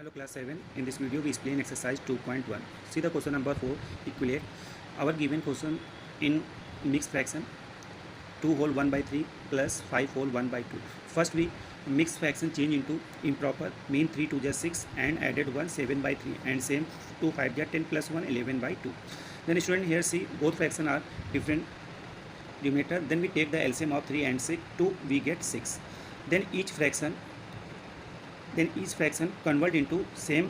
Hello class 7. In this video we explain exercise 2.1. See the question number 4, equate. Our given question in mixed fraction 2 whole 1 by 3 plus 5 whole 1 by 2. First we mixed fraction change into improper, mean 3 2 just 6 and added 1 7 by 3 and same 2 5 just 10 plus 1 11 by 2. Then student here see both fraction are different denominator. Then we take the LCM of 3 and 6, 2 we get 6. Then each fraction convert into same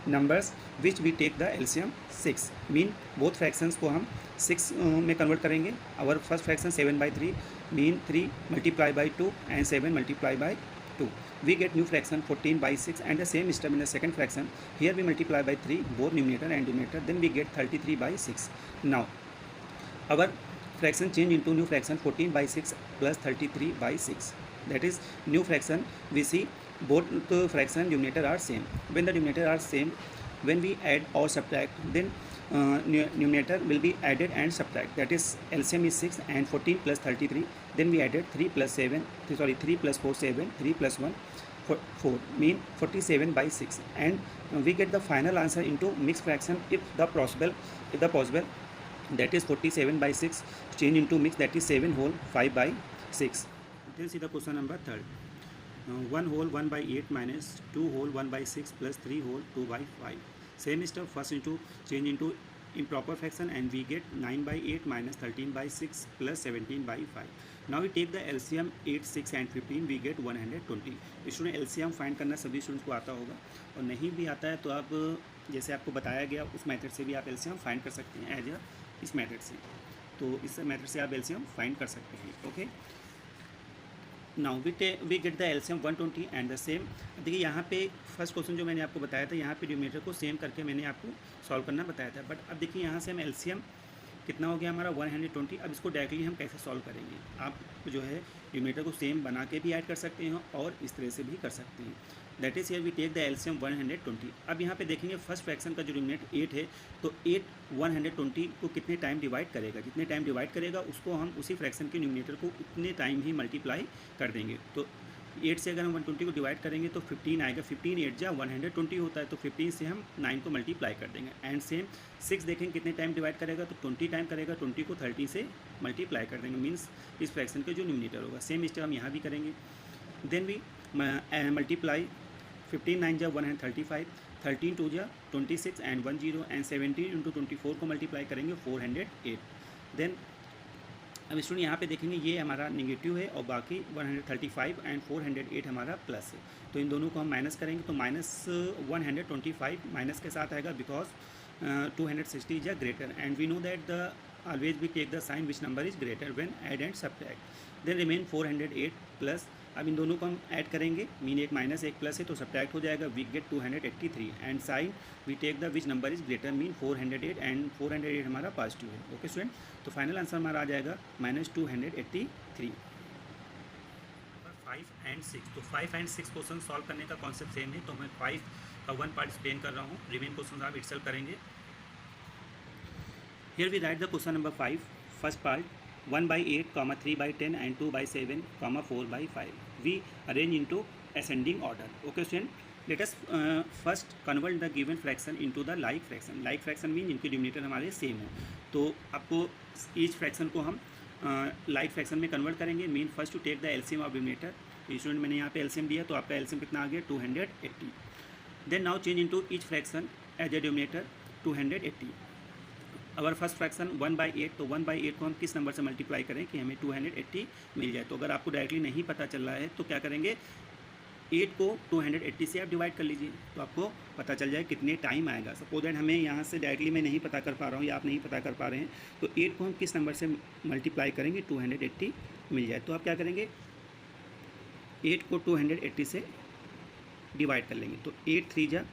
numbers which we take the LCM 6, mean both fractions को हम 6 में convert करेंगे. our first fraction 7 by 3 mean 3 multiply by 2 and 7 multiply by 2. we get new fraction 14 by 6 and the same step in the second fraction. Here we multiply by 3 both numerator and denominator, then we get 33 by 6. Now our fraction change into new fraction 14 by 6 plus 33 by 6. That is new fraction. We see both fraction numerator are same. When the numerator are same, when we add or subtract, then numerator will be added and subtract. That is LCM is 6 and 14 plus 33. Then we added 3 plus 4 7, 3 plus 1 4 mean 47 by 6, and we get the final answer into mixed fraction if the possible that is 47 by 6 change into mix, that is 7 whole 5 by 6. Then see the question number 3. 1 whole 1 by 8 minus 2 whole 1 by 6 plus 3 whole 2 by 5. Same step, first into change into improper fraction and we get 9 by 8 minus 13 by 6 plus 17 by 5. Now we take the LCM 8, 6 and 15, we get 120. Student LCM find करना सभी students को आता होगा, और नहीं भी आता है तो आप जैसे आपको बताया गया उस मेथड से भी आप LCM फाइंड कर सकते हैं एज इस मेथड से. तो इस मेथड से आप LCM फाइंड कर सकते हैं. Okay, now we get the LCM 120 and the same. देखिए यहाँ पे फर्स्ट क्वेश्चन जो मैंने आपको बताया था, यहाँ पे डिनोमिनेटर को सेम करके मैंने आपको सॉल्व करना बताया था. बट अब देखिए यहाँ से हम LCM कितना हो गया हमारा 120. अब इसको डायरेक्टली हम कैसे सॉल्व करेंगे. आप जो है डिनोमिनेटर को सेम बना के भी ऐड कर सकते हैं और इस तरह से भी कर सकते हैं. That is here we take the LCM 120. अब यहाँ पे देखेंगे फर्स्ट फ्रैक्शन का जो डिनोमिनेटर 8 है, तो 8 120 को कितने टाइम डिवाइड करेगा, जितने टाइम डिवाइड करेगा उसको हम उसी फ्रैक्शन के डिनोमिनेटर को उतने टाइम ही मल्टीप्लाई कर देंगे. तो 8 से अगर हम 120 को डिवाइड करेंगे तो 15 आएगा. 15 8 जा 120 होता है, तो 15 से हम 9 को मल्टीप्लाई कर देंगे. एंड सेम 6 देखेंगे कितने टाइम डिवाइड करेगा, तो 20 टाइम करेगा. 20 को 30 से मल्टीप्लाई कर देंगे, मीन्स इस फ्रैक्शन के जो न्यूमिनेटर होगा. सेम स्टेप हम यहाँ भी करेंगे. देन वी मल्टीप्लाई 15 9 जा 135, 13 2 जा 26 एंड 10 एंड 17 इंटू 24 को मल्टीप्लाई करेंगे 408. देन अब स्टूडेंट यहाँ पे देखेंगे ये हमारा निगेटिव है और बाकी 135 एंड 408 हमारा प्लस है. तो इन दोनों को हम माइनस करेंगे तो माइनस 125 माइनस के साथ आएगा because 260 is a greater and we know that the always we take the sign which number is greater when add and subtract. then remain 408 plus. अब इन दोनों को हम ऐड करेंगे, मीन एक माइनस एक प्लस है तो सब्ट्रैक्ट हो जाएगा. We get 283 and sign we take the which number is greater, mean 408 and 408 हमारा पॉजिटिव है. ओके स्टूडेंट, तो फाइनल आंसर हमारा आ जाएगा -283. 5 एंड 6. तो 5 एंड 6 क्वेश्चन सॉल्व करने का कॉन्सेप्ट सेम है, तो मैं 5 का 1 पार्ट एक्सप्लेन कर रहा हूँ. रिमेन क्वेश्चन आप इटसेल्फ करेंगे. Here we write the question number 5. First part 1 by 8, 3 by 10 and 2 by 7, 4 by 5. We arrange into ascending order. Okay student, let us first convert the given fraction into the like fraction. Like fraction mean इनके denominator हमारे same हो. तो आपको each fraction को हम like fraction में convert करेंगे. Mean first to take the LCM of denominator. Student मैंने यहाँ पे LCM दिया तो आपका LCM कितना आ गया 280. Then now change into each fraction as a denominator 280. अगर फर्स्ट फ्रैक्शन 1 by 8, तो 1 by 8 को हम किस नंबर से मल्टीप्लाई करें कि हमें 280 मिल जाए. तो अगर आपको डायरेक्टली नहीं पता चल रहा है तो क्या करेंगे, 8 को 280 से आप डिवाइड कर लीजिए तो आपको पता चल जाए कितने टाइम आएगा. सपोज दैट हमें यहाँ से डायरेक्टली मैं नहीं पता कर पा रहा हूँ या आप नहीं पता कर पा रहे हैं, तो 8 को हम किस नंबर से मल्टीप्लाई करेंगे 280 मिल जाए. तो आप क्या करेंगे, 8 को 280 से डिवाइड कर लेंगे. तो 8 3 जा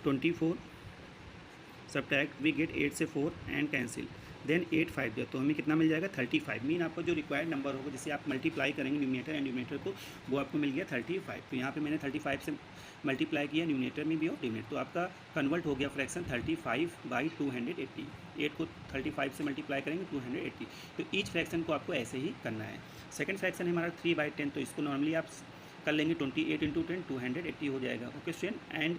24, सब्ट्रैक्ट वी गेट 8 से 4 एंड कैंसिल. देन 8 5 दिया तो हमें कितना मिल जाएगा 35. मीन आपको जो रिक्वायर्ड नंबर होगा जिसे आप मल्टीप्लाई करेंगे न्यूमिनेटर एंड डिनोमिनेटर को, वो आपको मिल गया 35. तो यहाँ पे मैंने 35 से मल्टीप्लाई किया न्यूमिनेटर में भी और डिनोमिनेटर, तो आपका कन्वर्ट हो गया फ्रैक्शन 35 बाई 280. 8 को 35 से मल्टीप्लाई करेंगे 280. तो ईच फ्रैक्शन को आपको ऐसे ही करना है. सेकेंड फ्रैक्शन है हमारा 3 by 10, तो इसको नॉर्मली आप कर लेंगे 28 × 10 280 हो जाएगा. ओके स्टूडेंट, एंड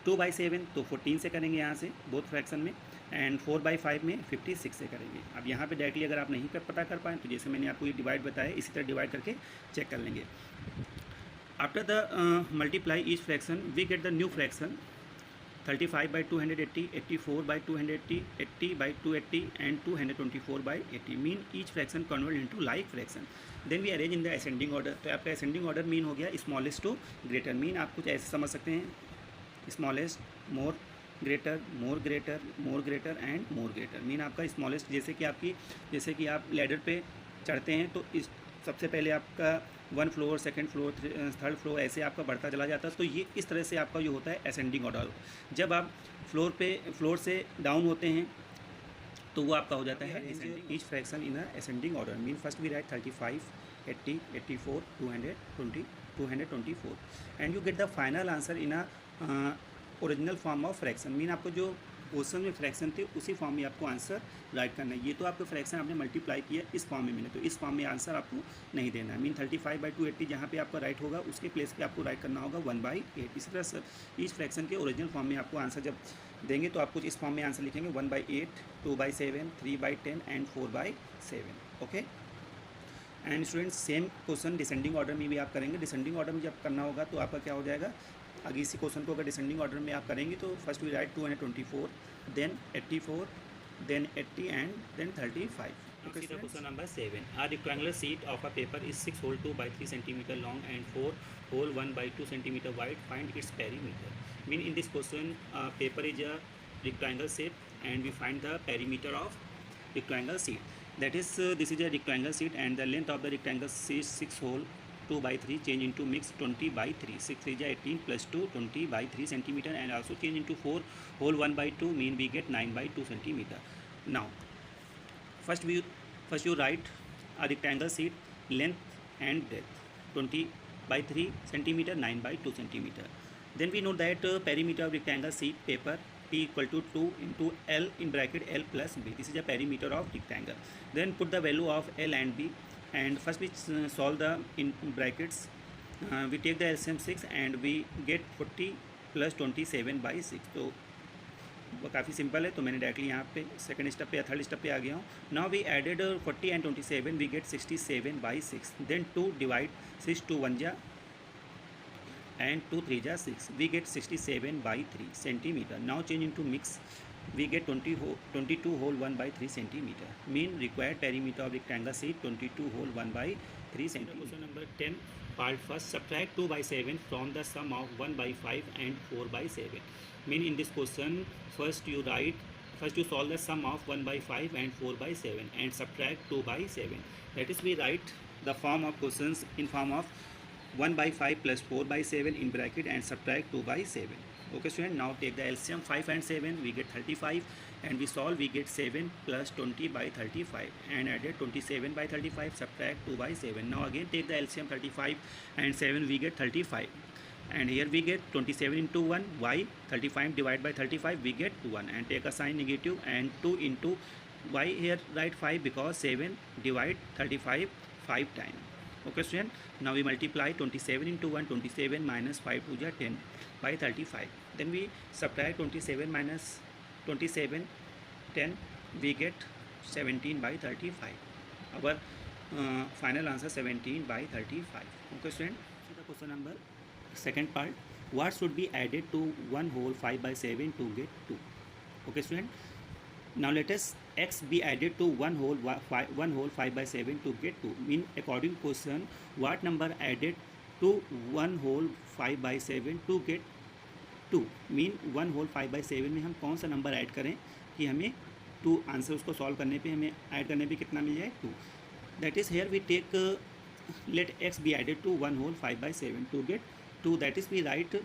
2/7 तो 14 से करेंगे यहाँ से बोथ फ्रैक्शन में, एंड 4/5 में 56 से करेंगे। अब यहाँ पे डायरेक्टली अगर आप नहीं पता कर पाएँ तो जैसे मैंने आपको ये डिवाइड बताया इसी तरह डिवाइड करके चेक कर लेंगे। After the multiply each fraction we get the new fraction 35/280, 84/280, 80/280 and 224/80 mean each fraction convert into like fraction. Then we arrange in the ascending order. तो आपका असेंडिंग ऑर्डर मीन हो गया स्मॉलेस्ट टू ग्रेटर। मीन आप कुछ ऐसे समझ सकते हैं, smallest, more greater, more greater, more greater and more greater. Mean आपका स्मॉलेस्ट जैसे कि आप लैडर पे चढ़ते हैं तो इस सबसे पहले आपका 1 floor, second floor, third floor ऐसे आपका बढ़ता चला जाता है। तो ये इस तरह से आपका जो होता है असेंडिंग ऑर्डर। जब आप फ्लोर से डाउन होते हैं तो वो आपका हो जाता है each fraction in ascending order. Mean first we write 35, 80, 84, 220, 224 and you get the final answer in original form of fraction. Mean आपको जो क्वेश्चन में फ्रैक्शन थे उसी फॉर्म में आपको आंसर राइट करना है। ये तो आपको फ्रैक्शन आपने मल्टीप्लाई किया इस फॉर्म में मिले, तो इस फॉर्म में आंसर आपको नहीं देना है। मीन 35/280 जहाँ पे आपका राइट होगा उसके प्लेस पे आपको राइट करना होगा 1/8। इसी तरह से इस फ्रैक्शन के ओरिजिनल फॉर्म में आपको आंसर जब देंगे तो आपको इस फॉर्म में आंसर लिखेंगे 1/8, 2/7, 3/10 and 4/7। Okay and students same question descending order में भी आप करेंगे। डिसेंडिंग ऑर्डर में जब करना होगा तो आपका क्या हो जाएगा, आगे इसी क्वेश्चन को अगर डिसेंडिंग ऑर्डर में आप करेंगे तो first we write 224, then 84, then 80 and then 35। Okay, question number 7. A rectangular sheet of a paper is 6 hole 2 by 3 centimeter long and 4 hole 1 by 2 centimeter wide. Find its perimeter. Mean in this question, paper is a rectangle shape and we find the perimeter of rectangle sheet. That is, this is a rectangle sheet and the length of the rectangle sheet 6 hole 2/3 change into mix 20/3. 6 3 18 plus 2 20/3 centimeter and also change into 4 hole 1/2 mean we get 9/2 centimeter. Now first you write a rectangle sheet length and breadth 20/3 centimeter, 9/2 centimeter. Then we know that perimeter of rectangle sheet paper P equal to 2 into L in bracket L plus B. This is a perimeter of rectangle. Then put the value of L and B and first we solve the in brackets. We take the LCM 6 and we get 40 plus 27/6. तो वो काफ़ी simple है, तो मैंने directly यहाँ पे second step पे या थर्ड स्टेप पे आ गया हूँ। Now we added 40 and 27 we get 67/6। Then 2 divide 6 2 1 जा and 2 3 जा 6 we get 67/3 centimeter. Now change into mix we get 22 hole 1/3 centimeter. Mean required perimeter of rectangle sheet 22 hole 1/3 centimeter. Question number 10 part first, subtract 2/7 from the sum of 1/5 and 4/7. Mean in this question first you solve the sum of 1/5 and 4/7 and subtract 2/7. That is, we write the form of questions in form of 1/5 plus 4/7 in bracket and subtract 2/7. Okay student, now take the LCM 5 and 7 we get 35 and we solve we get 7 plus 20/35 and added 27/35 subtract 2/7. Now again take the LCM 35 and 7 we get 35 and here we get 27 into 1 y 35 divided by 35 we get 1 and take a sign negative and 2 into y here write 5 because 7 divide 35 5 times. Okay student, now we multiply 27 into 1 27 minus 5 to 10 by 35. Then we subtract 27 minus 27 10 we get 17/35. Our final answer 17/35. Okay student, so the question number second part, what should be added to 1 whole 5/7 to get 2? Okay student, now let us x be added to 1 whole 5/7 to get 2. Mean according question what number added to 1 whole 5/7 to get 2. Mean 1 whole 5/7 में हम कौन सा number add करें कि हमें 2 answer उसको solve करने पे हमें ऐड करने पे कितना मिल जाए 2. That is here we take let x be added to 1 whole 5/7 to get 2. That is we write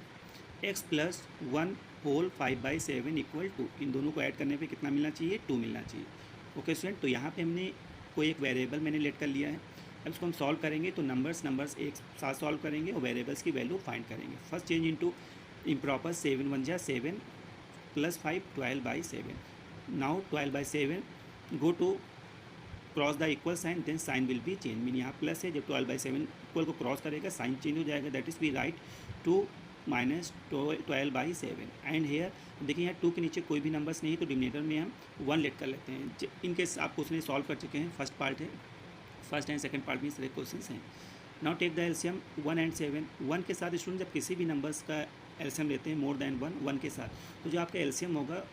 x plus 1 whole 5/7 equal to, इन दोनों को ऐड करने पे कितना मिलना चाहिए 2 मिलना चाहिए. ओके स्टूडेंट, तो यहाँ पे हमने कोई एक वेरिएबल मैंने लेट कर लिया है. अब इसको हम सॉल्व करेंगे तो नंबर्स एक साथ सॉल्व करेंगे और वेरिएबल्स की वैल्यू फाइंड करेंगे. फर्स्ट चेंज इनटू इम्प्रॉपर 7 1 जा 7 plus 5 12/7. Now 12/7 go to cross the equal sign, then sign will be change. Mean यहाँ प्लस है, जब 12/7 इक्वल को क्रॉस करेगा साइन चेंज हो जाएगा. That is we write 2 minus 12/7 and here देखिए यहाँ 2 के नीचे कोई भी नंबर्स नहीं है तो डिनोमिनेटर में हम 1 लेट कर लेते हैं। इनकेस आप क्वेश्चन सॉल्व कर चुके हैं, फर्स्ट पार्ट है, फर्स्ट एंड सेकंड पार्ट में सारे क्वेश्चन हैं। Now take the LCM 1 and 7। 1 के साथ स्टूडेंट जब किसी भी नंबर्स का एलसीएम लेते हैं मोर देन 1 के साथ, तो जो आपका एलसीएम होगा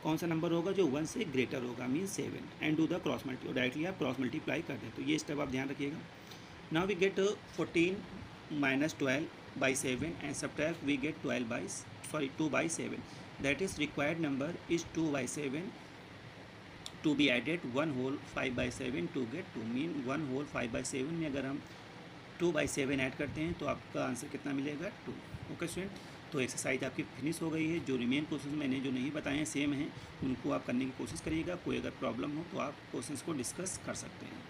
कौन सा नंबर होगा, जो 1 से ग्रेटर होगा, mean 7 and do the cross multi, directly आप क्रॉस मल्टीप्लाई कर दें। तो ये स्टेप आप ध्यान रखिएगा। Now we get 14 minus 12/7 and subtract we get 2/7, that is required number is 2/7 to be added 1 whole 5/7 to get 2, mean 1 whole 5/7 में अगर हम 2/7 ऐड करते हैं तो आपका आंसर कितना मिलेगा, 2। ओके स्टूडेंट, तो एक्सरसाइज आपकी फिनिश हो गई है। जो रिमेन क्वेश्चन मैंने जो नहीं बताए हैं सेम हैं, उनको आप करने की कोशिश करिएगा। कोई अगर प्रॉब्लम हो तो आप क्वेश्चंस को डिस्कस कर सकते हैं।